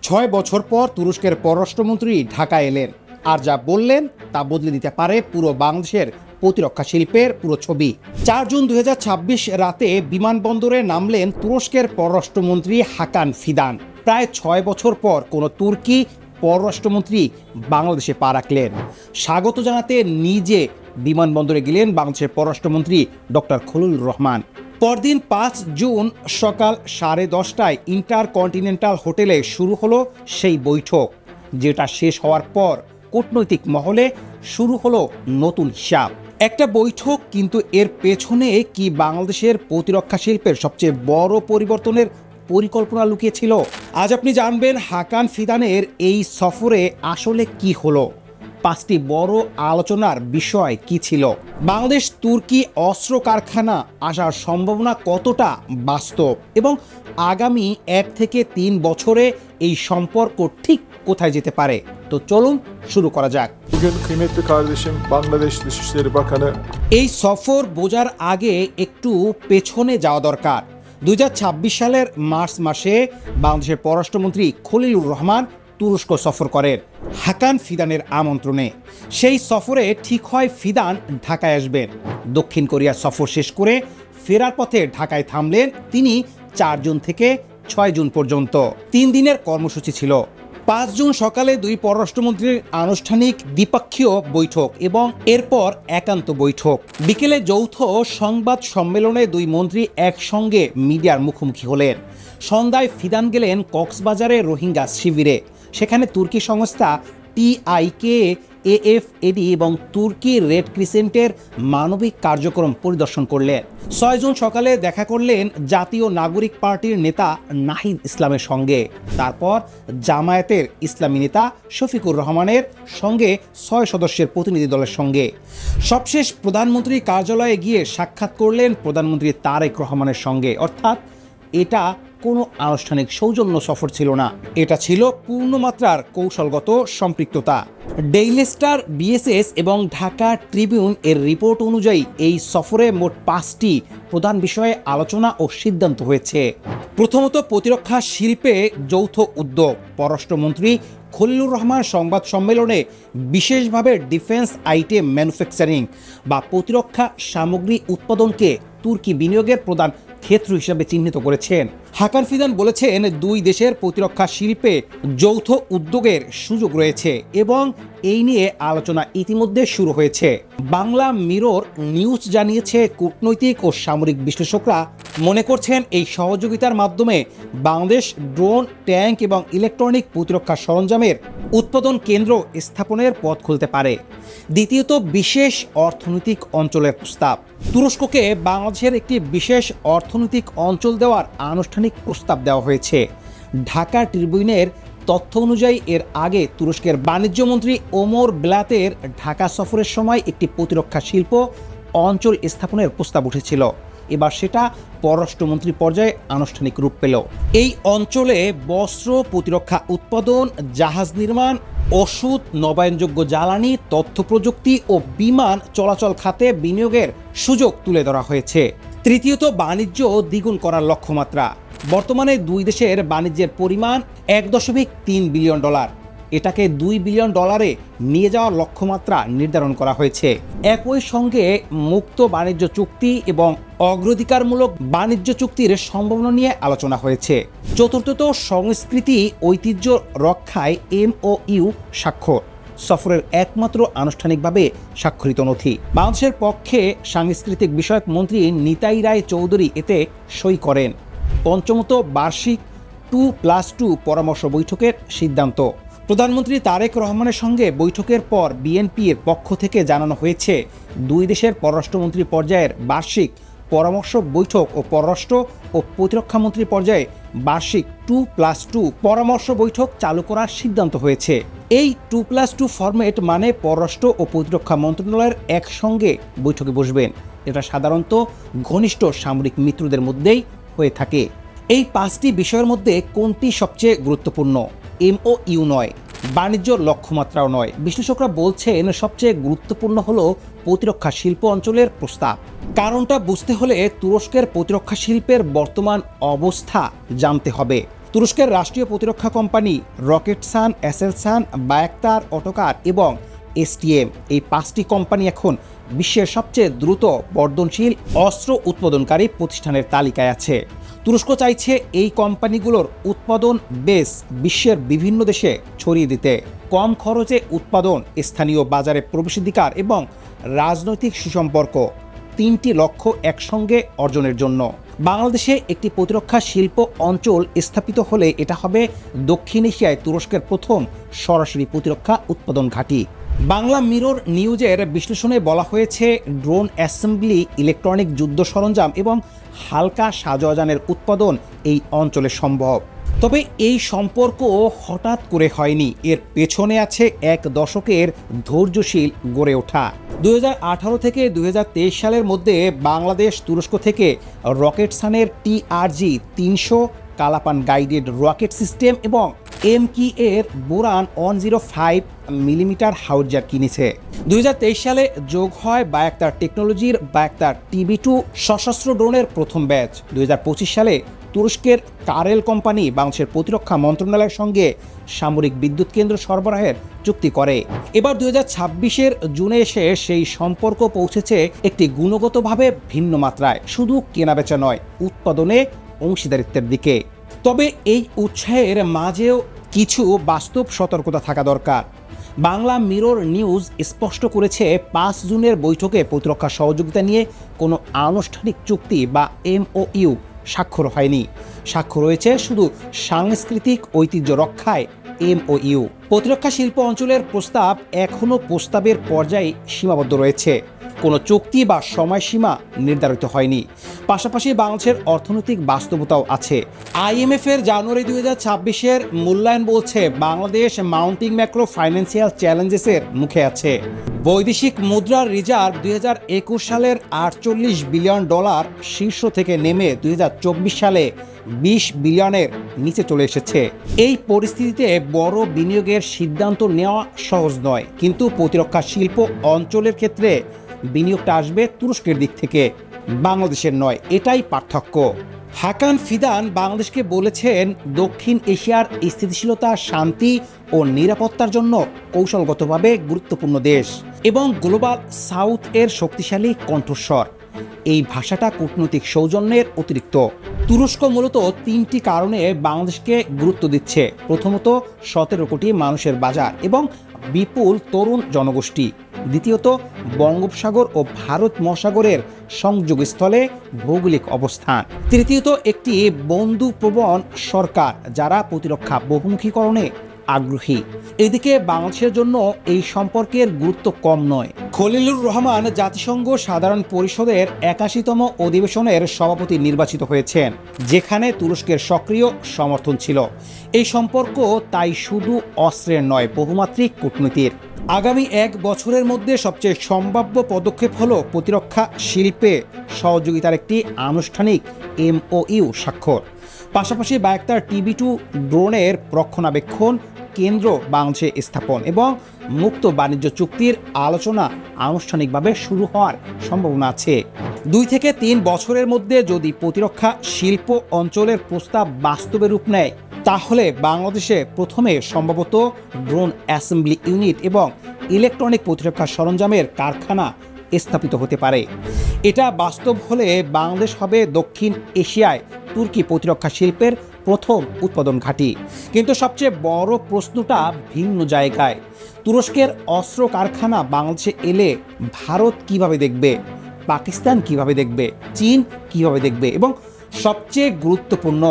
ছয় বছর পর তুরস্কের পররাষ্ট্রমন্ত্রী ঢাকায় এলেন, আর যা বললেন তা বদলে দিতে পারে পুরো বাংলাদেশের প্রতিরক্ষা শিল্পের পুরো ছবি। 4 জুন 2026 রাতে বিমানবন্দরে নামলেন তুরস্কের পররাষ্ট্রমন্ত্রী হাকান ফিদান। প্রায় 6 বছর পর কোনো তুর্কি পররাষ্ট্রমন্ত্রী বাংলাদেশে পা রাখলেন। স্বাগত জানাতে নিজে বিমানবন্দরে গেলেন বাংলাদেশের পররাষ্ট্রমন্ত্রী ডক্টর খলিলুর রহমান। পরদিন 5 জুন সকাল 10:30টায় ইন্টারকন্টিনেন্টাল হোটেলে শুরু হলো সেই বৈঠক, যেটা শেষ হওয়ার পর কূটনৈতিক মহলে শুরু হলো নতুন হিসাব। একটা বৈঠক, কিন্তু এর পেছনে কি বাংলাদেশের প্রতিরক্ষা শিল্পের সবচেয়ে বড় পরিবর্তনের পরিকল্পনা লুকিয়েছিল? আজ আপনি জানবেন হাকান ফিদানের এই সফরে আসলে কি হলো, 5টি বড় আলোচনার বিষয় কি ছিল, বাংলাদেশ তুর্কি অস্ত্র কারখানা আসার সম্ভাবনা কতটা বাস্তব, এবং আগামী 1 থেকে 3 বছরে এই সম্পর্ক ঠিক কোথায় যেতে পারে। তো চলুন শুরু করা যাক। Bugün kıymetli kardeşim Bangladeş Dışişleri Bakanı এই সফর বোঝার আগে একটু পেছনে যাওয়া দরকার। 2026 সালের মার্চ মাসে বাংলাদেশের পররাষ্ট্রমন্ত্রী খলিলুর রহমান তুরস্ক সফর করেন হাকান ফিদানের আমন্ত্রণে। সেই সফরে ঠিক হয় ফিদান ঢাকায় আসবেন। দক্ষিণ কোরিয়া সফর শেষ করে ফেরার পথে ঢাকায় থামলেন তিনি 4 জুন থেকে 6 জুন পর্যন্ত। 3 দিনের কর্মসূচি ছিল। 5 জুন সকালে দুই পররাষ্ট্রমন্ত্রীর আনুষ্ঠানিক দ্বিপক্ষীয় বৈঠক এবং এরপর একান্ত বৈঠক। বিকেলে যৌথ সংবাদ সম্মেলনে দুই মন্ত্রী একসঙ্গে মিডিয়ার মুখোমুখি হলেন। সন্ধ্যায় ফিদান গেলেন কক্সবাজারে রোহিঙ্গা শিবিরে। সেখানে তুর্কি সংস্থা TIKAFED এবং তুর্কি রেড ক্রিসেন্টের মানবিক কার্যক্রম পরিদর্শন করলেন। 6 জুন সকালে দেখা করলেন জাতীয় নাগরিক পার্টির নেতা নাহিদ ইসলামের সঙ্গে। তারপর জামায়াতের ইসলামী নেতা শফিকুর রহমানের সঙ্গে 6 সদস্যের প্রতিনিধি দলের সঙ্গে। সবশেষ প্রধানমন্ত্রীর কার্যালয়ে গিয়ে সাক্ষাৎ করলেন প্রধানমন্ত্রী তারেক রহমানের সঙ্গে। অর্থাৎ এটা কোনো আনুষ্ঠানিক সৌজন্য সফর ছিল না, এটা ছিল পূর্ণমাত্রার কৌশলগত সম্পৃক্ততা। ডেইলি স্টার, BSS এবং ঢাকা ট্রিবিউন এর রিপোর্ট অনুযায়ী এই সফরে মোট 5টি প্রধান বিষয়ে আলোচনা ও সিদ্ধান্ত হয়েছে। প্রথমত, প্রতিরক্ষা শিল্পে যৌথ উদ্যোগ। পররাষ্ট্রমন্ত্রী খলিলুর রহমান সংবাদ সম্মেলনে বিশেষভাবে ডিফেন্স আইটেম ম্যানুফ্যাকচারিং বা প্রতিরক্ষা সামগ্রী উৎপাদনকে তুর্কি বিনিয়োগের প্রধান ক্ষেত্র হিসেবে চিহ্নিত করেছেন। হাকান ফিদান বলেছেন, দুই দেশের প্রতিরক্ষা শিল্পে যৌথ উদ্যোগের সুযোগ রয়েছে এবং এই নিয়ে আলোচনা ইতিমধ্যে শুরু হয়েছে। বাংলা মিরর নিউজ জানিয়েছে, কূটনৈতিক ও সামরিক বিশ্লেষকরা মনে করছেন এই সহযোগিতার মাধ্যমে বাংলাদেশ ড্রোন, ট্যাঙ্ক এবং ইলেকট্রনিক প্রতিরক্ষা সরঞ্জামের উৎপাদন কেন্দ্র স্থাপনের পথ খুলতে পারে। দ্বিতীয়ত, বিশেষ অর্থনৈতিক অঞ্চলের প্রস্তাব। তুরস্ককে বাংলাদেশের একটি বিশেষ অর্থনৈতিক অঞ্চল দেওয়ার আনুষ্ঠানিক প্রস্তাব দেওয়া হয়েছে। ঢাকা ট্রিবিউনের তথ্য অনুযায়ী এর আগে তুরস্কের বাণিজ্যমন্ত্রী ওমর ব্লাতের ঢাকা সফরের সময় একটি প্রতিরক্ষা শিল্প অঞ্চল স্থাপনের প্রস্তাব উঠেছিল। এবার সেটা পররাষ্ট্রমন্ত্রী পর্যায়ে আনুষ্ঠানিক রূপ পেল। এই অঞ্চলে বস্ত্র, প্রতিরক্ষা উৎপাদন, জাহাজ নির্মাণ, ওষুধ, নবায়নযোগ্য জ্বালানি, তথ্য প্রযুক্তি ও বিমান চলাচল খাতে বিনিয়োগের সুযোগ তুলে ধরা হয়েছে। তৃতীয়ত, বাণিজ্য দ্বিগুণ করার লক্ষ্যমাত্রা। বর্তমানে দুই দেশের বাণিজ্যের পরিমাণ $1.3 বিলিয়ন। এটাকে $2 বিলিয়ন নিয়ে যাওয়ার লক্ষ্যমাত্রা নির্ধারণ করা হয়েছে। একই সঙ্গে মুক্ত বাণিজ্য চুক্তি এবং অগ্রাধিকারমূলক বাণিজ্য চুক্তির সম্ভাবনা নিয়ে আলোচনা হয়েছে। চতুর্থত, সংস্কৃতি ঐতিহ্য রক্ষায় MOU স্বাক্ষর। সফরের একমাত্র আনুষ্ঠানিকভাবে স্বাক্ষরিত নথি। বাংলাদেশের পক্ষে সাংস্কৃতিক বিষয়ক মন্ত্রী নিতাই রায় চৌধুরী এতে সই করেন। পঞ্চমত, বার্ষিক 2+2 পরামর্শ বৈঠকের সিদ্ধান্ত। প্রধানমন্ত্রী তারেক রহমানের সঙ্গে বৈঠকের পর বিএনপির পক্ষ থেকে জানানো হয়েছে, দুই দেশের পররাষ্ট্রমন্ত্রী পর্যায়ের বার্ষিক পরামর্শ বৈঠক ও পররাষ্ট্র ও প্রতিরক্ষামন্ত্রী পর্যায়ে বার্ষিক 2+2 পরামর্শ বৈঠক চালু করার সিদ্ধান্ত হয়েছে। এই 2+2 ফরম্যাট মানে পররাষ্ট্র ও প্রতিরক্ষা মন্ত্রণালয়ের একসঙ্গে বৈঠকে বসবেন। এটা সাধারণত ঘনিষ্ঠ সামরিক মিত্রদের মধ্যেই হয়ে থাকে। এই 5টি বিষয়ের মধ্যে কোনটি সবচেয়ে গুরুত্বপূর্ণ? MOU নয়, বাণিজ্য লক্ষ্যমাত্রাও নয়। বিশ্লেষকরা বলছেন সবচেয়ে গুরুত্বপূর্ণ হলো প্রতিরক্ষা শিল্প অঞ্চলের প্রস্তাব। কারণটা বুঝতে হলে তুরস্কের প্রতিরক্ষা শিল্পের বর্তমান অবস্থা জানতে হবে। তুরস্কের রাষ্ট্রীয় প্রতিরক্ষা কোম্পানি রকেটসান, অ্যাসেলসান, বায়াক্তার, অটোকার এবং এসটিএম, এই 5টি কোম্পানি এখন বিশ্বের সবচেয়ে দ্রুত বর্ধনশীল অস্ত্র উৎপাদনকারী প্রতিষ্ঠানের তালিকায় আছে। তুরস্ক চাইছে এই কোম্পানিগুলোর উৎপাদন বেস বিশ্বের বিভিন্ন দেশে ছড়িয়ে দিতে, কম খরচে উৎপাদন, স্থানীয় বাজারে প্রবেশাধিকার এবং রাজনৈতিক সুসম্পর্ক, 3টি লক্ষ্য একসঙ্গে অর্জনের জন্য। বাংলাদেশে একটি প্রতিরক্ষা শিল্প অঞ্চল স্থাপিত হলে এটা হবে দক্ষিণ এশিয়ায় তুরস্কের প্রথম সরাসরি প্রতিরক্ষা উৎপাদন ঘাঁটি। বাংলা মিরর নিউজের বিশ্লেষণে বলা হয়েছে ড্রোন অ্যাসেম্বলি, ইলেকট্রনিক যুদ্ধ সরঞ্জাম এবং হালকা সাজোয়াজানের উৎপাদন এই অঞ্চলে সম্ভব। তবে এই সম্পর্ক হঠাৎ করে হয়নি, এর পেছনে আছে এক দশকের ধৈর্যশীল গড়ে ওঠা। 2018 থেকে 2023 সালের মধ্যে বাংলাদেশ তুরস্ক থেকে রকেটসানের TRG 300 কালাপান গাইডেড রকেট সিস্টেম এবং MK এর বোরান 105 মিলিমিটার হাউজার কিনেছে। 2023 সালে যোগ হয় বায়াক্তার টেকনোলজির বায়াক্তার TB2 সশস্ত্র ড্রোনের প্রথম ব্যাচ। 2025 সালে তুরস্কের কারেল কোম্পানি বাংলাদেশের প্রতিরক্ষা মন্ত্রণালয়ের সঙ্গে সামরিক বিদ্যুৎ কেন্দ্র সরবরাহের চুক্তি করে। এবার 2026-এর জুনে এসে সেই সম্পর্ক পৌঁছেছে একটি গুণগতভাবে ভিন্ন মাত্রায়, শুধু কেনাবেচা নয়, উৎপাদনে অংশীদারিত্বের দিকে। তবে এই উৎসাহের মাঝেও কিছু বাস্তব সতর্কতা থাকা দরকার। বাংলা মিরর নিউজ স্পষ্ট করেছে 5 জুনের বৈঠকে প্রতিরক্ষা সহযোগিতা নিয়ে কোনো আনুষ্ঠানিক চুক্তি বা MOU স্বাক্ষর হয়নি। স্বাক্ষর রয়েছে শুধু সাংস্কৃতিক ঐতিহ্য রক্ষায় MOU। প্রতিরক্ষা শিল্প অঞ্চলের প্রস্তাব এখনও প্রস্তাবের পর্যায়ে সীমাবদ্ধ রয়েছে, কোনো চুক্তি বা সময়সীমা নির্ধারিত হয়নি। পাশাপাশি বাংলাদেশের অর্থনৈতিক বাস্তবতাও আছে। IMF এর জানুয়ারি 2026-এর মূল্যায়ন বলছে বাংলাদেশ মাউন্টিং ম্যাক্রো ফাইন্যান্সিয়াল চ্যালেঞ্জেসের মুখে আছে। বৈদেশিক মুদ্রার রিজার্ভ 2021 সালের $48 বিলিয়ন শীর্ষ থেকে নেমে 2024 সালে 20 বিলিয়নের নিচে চলে এসেছে। এই পরিস্থিতিতে বড় বিনিয়োগের সিদ্ধান্ত নেওয়া সহজ নয়, কিন্তু প্রতিরক্ষা শিল্প অঞ্চলের ক্ষেত্রে বিনিয়োগটা আসবে তুরস্কের দিক থেকে, বাংলাদেশের নয়। এটাই পার্থক্য। হাকান ফিদান বাংলাদেশকে বলেছেন দক্ষিণ এশিয়ার স্থিতিশীলতা, শান্তি ও নিরাপত্তার জন্য কৌশলগতভাবে গুরুত্বপূর্ণ দেশ এবং গ্লোবাল সাউথ এর শক্তিশালী কণ্ঠস্বর। এই ভাষাটা কূটনৈতিক সৌজন্যের অতিরিক্ত। তুরস্ক মূলত 3টি কারণে বাংলাদেশকে গুরুত্ব দিচ্ছে। প্রথমত, 17 কোটি মানুষের বাজার এবং বিপুল তরুণ জনগোষ্ঠী। দ্বিতীয়ত, বঙ্গোপসাগর ও ভারত মহাসাগরের সংযোগস্থলে ভৌগোলিক অবস্থান। তৃতীয়ত, একটি বন্ধুপ্রবণ সরকার যারা প্রতিরক্ষা বহুমুখীকরণে আগ্রহী। এদিকে বাংলাদেশের জন্য এই সম্পর্কের গুরুত্ব কম নয়। খলিলুর রহমান জাতিসংঘ সাধারণ পরিষদের 81তম অধিবেশনের সভাপতি নির্বাচিত হয়েছেন, যেখানে তুরস্কের সক্রিয় সমর্থন ছিল। এই সম্পর্ক তাই শুধু অস্ত্রের নয়, বহুমাত্রিক কূটনীতির। আগামী 1 বছরের মধ্যে সবচেয়ে সম্ভাব্য পদক্ষেপ হল প্রতিরক্ষা শিল্পে সহযোগিতার একটি আনুষ্ঠানিক MOU স্বাক্ষর। পাশাপাশি বায়াক্তার TB2 ড্রোনের রক্ষণাবেক্ষণ কেন্দ্র বাংলাদেশে স্থাপন এবং মুক্ত বাণিজ্য চুক্তির আলোচনা আনুষ্ঠানিকভাবে শুরু হওয়ার সম্ভাবনা আছে। 2 থেকে 3 বছরের মধ্যে যদি প্রতিরক্ষা শিল্প অঞ্চলের প্রস্তাব বাস্তবে রূপ নেয়, তাহলে বাংলাদেশে প্রথমে সম্ভবত ড্রোন অ্যাসেম্বলি ইউনিট এবং ইলেকট্রনিক প্রতিরক্ষা সরঞ্জামের কারখানা স্থাপিত হতে পারে। এটা বাস্তব হলে বাংলাদেশ হবে দক্ষিণ এশিয়ায় তুর্কি প্রতিরক্ষা শিল্পের প্রথম উৎপাদন ঘাঁটি। কিন্তু সবচেয়ে বড় প্রশ্নটা ভিন্ন জায়গায়। তুরস্কের অস্ত্র কারখানা বাংলাদেশে এলে ভারত কিভাবে দেখবে, পাকিস্তান কিভাবে দেখবে, চীন কিভাবে দেখবে এবং সবচেয়ে গুরুত্বপূর্ণ,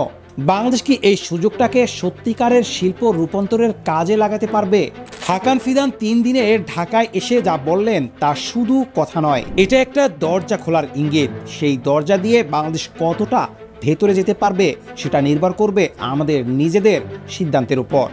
বাংলাদেশ কি এই সুযোগটাকে সত্যিকারের শিল্প রূপান্তরের কাজে লাগাতে পারবে? হাকান ফিদান 3 দিনে ঢাকায় এসে যা বললেন তা শুধু কথা নয়, এটা একটা দরজা খোলার ইঙ্গিত। সেই দরজা দিয়ে বাংলাদেশ কতটা ভেতরে যেতে পারবে সেটা নির্ভর করবে আমাদের নিজেদের সিদ্ধান্তের উপর।